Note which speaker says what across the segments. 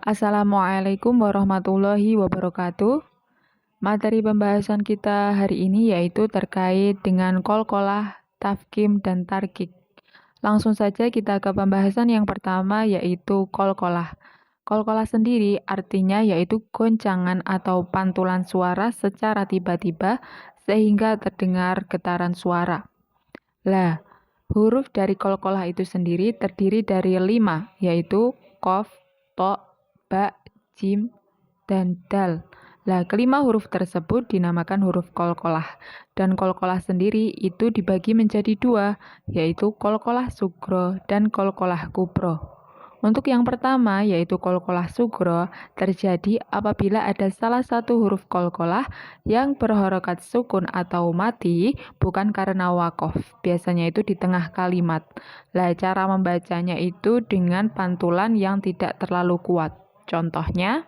Speaker 1: Assalamualaikum warahmatullahi wabarakatuh. Materi pembahasan kita hari ini yaitu terkait dengan qalqalah, tafkhim, dan tarqiq. Langsung saja kita ke pembahasan yang pertama yaitu qalqalah. Qalqalah sendiri artinya yaitu goncangan atau pantulan suara secara tiba-tiba sehingga terdengar getaran suara. Lah, huruf dari qalqalah itu sendiri terdiri dari 5, yaitu qaf, to, ba, jim, dan dal. Lah, kelima huruf tersebut dinamakan huruf qalqalah. Dan qalqalah sendiri itu dibagi menjadi 2, yaitu qalqalah sugro dan qalqalah kubro. Untuk yang pertama, yaitu qalqalah sugro, terjadi apabila ada salah satu huruf qalqalah yang berharokat sukun atau mati, bukan karena waqaf. Biasanya itu di tengah kalimat. Lah, cara membacanya itu dengan pantulan yang tidak terlalu kuat. Contohnya,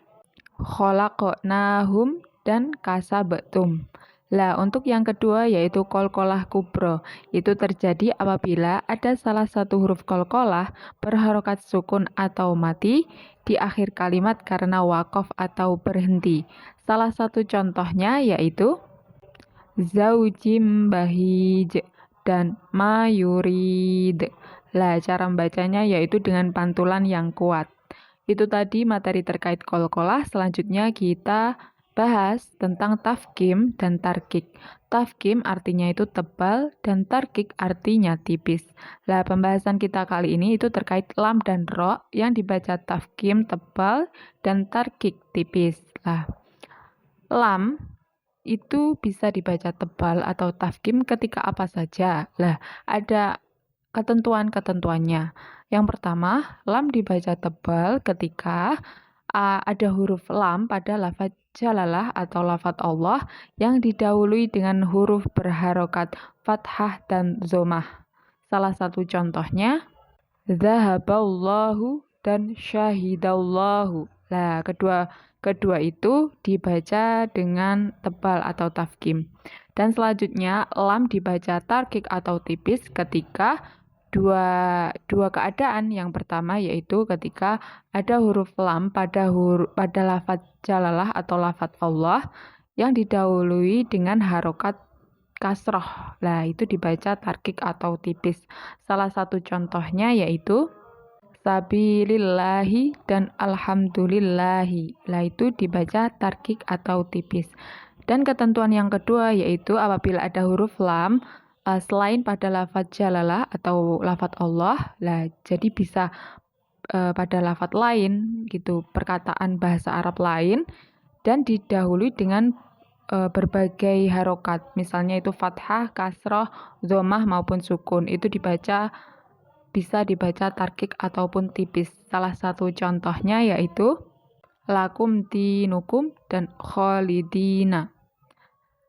Speaker 1: khalaqnahum dan kasabtum. Lah, untuk yang kedua yaitu qalqalah kubro. Itu terjadi apabila ada salah satu huruf qalqalah berharokat sukun atau mati di akhir kalimat karena waqaf atau berhenti. Salah satu contohnya yaitu zaujim bahij dan mayurid. Lah, cara membacanya yaitu dengan pantulan yang kuat. Itu tadi materi terkait qalqalah. Selanjutnya kita bahas tentang tafkhim dan tarqiq. Tafkhim artinya itu tebal dan tarqiq artinya tipis. Lah, pembahasan kita kali ini itu terkait lam dan ro yang dibaca tafkhim tebal dan tarqiq tipis. Lah, lam itu bisa dibaca tebal atau tafkhim ketika apa saja. Lah, ada ketentuan-ketentuannya. Yang pertama, lam dibaca tebal ketika ada huruf lam pada lafaz jalalah atau lafaz Allah yang didahului dengan huruf berharokat fathah dan dhammah. Salah satu contohnya, zahaballahu dan syahidallahu. Nah, kedua itu dibaca dengan tebal atau tafkhim. Dan selanjutnya, lam dibaca tarqiq atau tipis ketika dua keadaan. Yang pertama yaitu ketika ada huruf lam pada lafaz jalalah atau lafaz Allah yang didahului dengan harokat kasroh. Lah, itu dibaca tarqiq atau tipis. Salah satu contohnya yaitu sabilillahi dan alhamdulillahi. Lah, itu dibaca tarqiq atau tipis. Dan ketentuan yang kedua yaitu apabila ada huruf lam selain pada lafaz jalalah atau lafaz Allah, lah jadi bisa pada lafaz lain gitu, perkataan bahasa Arab lain dan didahului dengan berbagai harokat, misalnya itu fathah, kasroh, dhammah maupun sukun. Itu bisa dibaca tarqiq ataupun tipis. Salah satu contohnya yaitu lakum dinukum dan khalidina.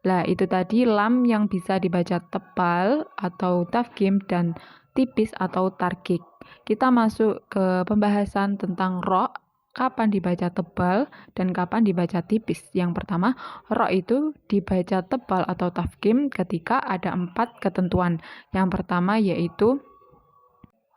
Speaker 1: Lah, itu tadi lam yang bisa dibaca tebal atau tafkhim dan tipis atau tarqiq. Kita masuk ke pembahasan tentang ro, kapan dibaca tebal dan kapan dibaca tipis. Yang pertama, ro itu dibaca tebal atau tafkhim ketika ada 4 ketentuan. Yang pertama yaitu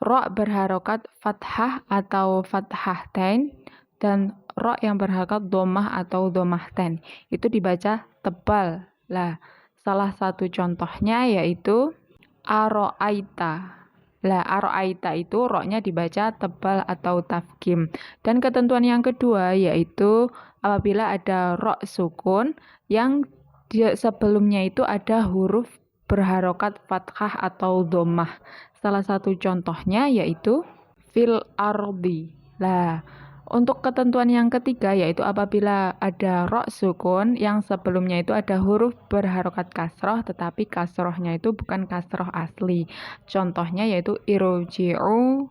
Speaker 1: ro berharokat fathah atau fathahtain dan ro yang berharokat dhammah atau dhammahtain. Itu dibaca tebal. Lah, salah satu contohnya yaitu aro'aita. Lah, aro'aita itu ro-nya dibaca tebal atau tafkhim. Dan ketentuan yang kedua yaitu apabila ada ro sukun yang sebelumnya itu ada huruf berharokat fathah atau dhammah. Salah satu contohnya yaitu fil ardi. Lah, untuk ketentuan yang ketiga yaitu apabila ada ro sukun yang sebelumnya itu ada huruf berharokat kasroh tetapi kasrohnya itu bukan kasroh asli. Contohnya yaitu irji'u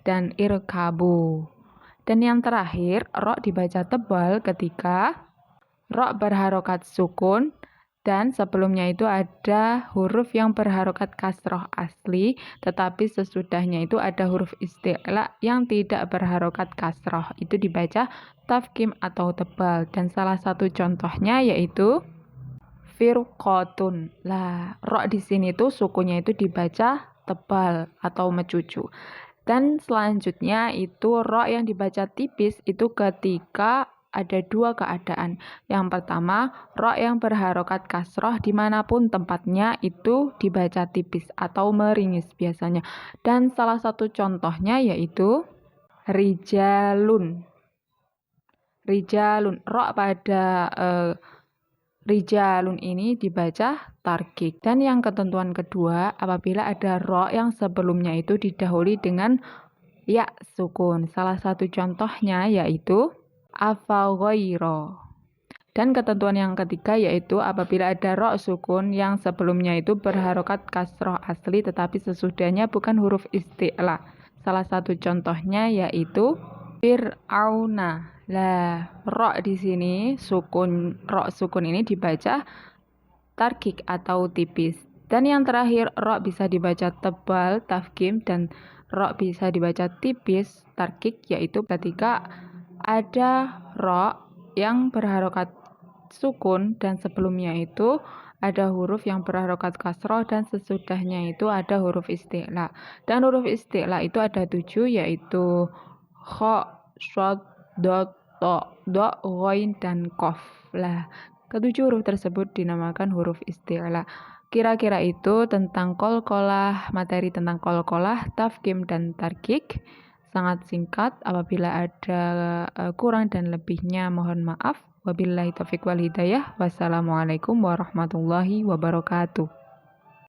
Speaker 1: dan irkabu. Dan yang terakhir, ro dibaca tebal ketika ro berharokat sukun dan sebelumnya itu ada huruf yang berharokat kasroh asli, tetapi sesudahnya itu ada huruf isti'la yang tidak berharokat kasroh. Itu dibaca tafkhim atau tebal. Dan salah satu contohnya yaitu firqotun. Lah, ro di sini tuh sukunya itu dibaca tebal atau mecucu. Dan selanjutnya itu ro yang dibaca tipis itu ketika ada dua keadaan. Yang pertama, ro yang berharokat kasroh dimanapun tempatnya itu dibaca tipis atau meringis biasanya. Dan salah satu contohnya yaitu rijalun. Rijalun, ro pada rijalun ini dibaca tarkik. Dan yang ketentuan kedua, apabila ada ro yang sebelumnya itu didahului dengan ya sukun. Salah satu contohnya yaitu afagoiro. Dan ketentuan yang ketiga yaitu apabila ada ro sukun yang sebelumnya itu berharokat kasroh asli tetapi sesudahnya bukan huruf isti'la. Salah satu contohnya yaitu Fir'auna. Lah, ro di sini ro sukun ini dibaca tarkik atau tipis. Dan yang terakhir, ro bisa dibaca tebal, tafkim, dan ro bisa dibaca tipis, tarkik, yaitu ketika ada ro yang berharokat sukun dan sebelumnya itu ada huruf yang berharokat kasroh dan sesudahnya itu ada huruf isti'la. Dan huruf isti'la itu ada 7 yaitu kho, shod, dot, to, do, ghain, dan kof. Lah, ketujuh huruf tersebut dinamakan huruf isti'la. Kira-kira itu tentang qalqalah, materi tentang qalqalah, tafkim, dan tarkik. Sangat singkat, apabila ada kurang dan lebihnya mohon maaf. Wabillahi taufiq wal hidayah. Wassalamualaikum warahmatullahi wabarakatuh.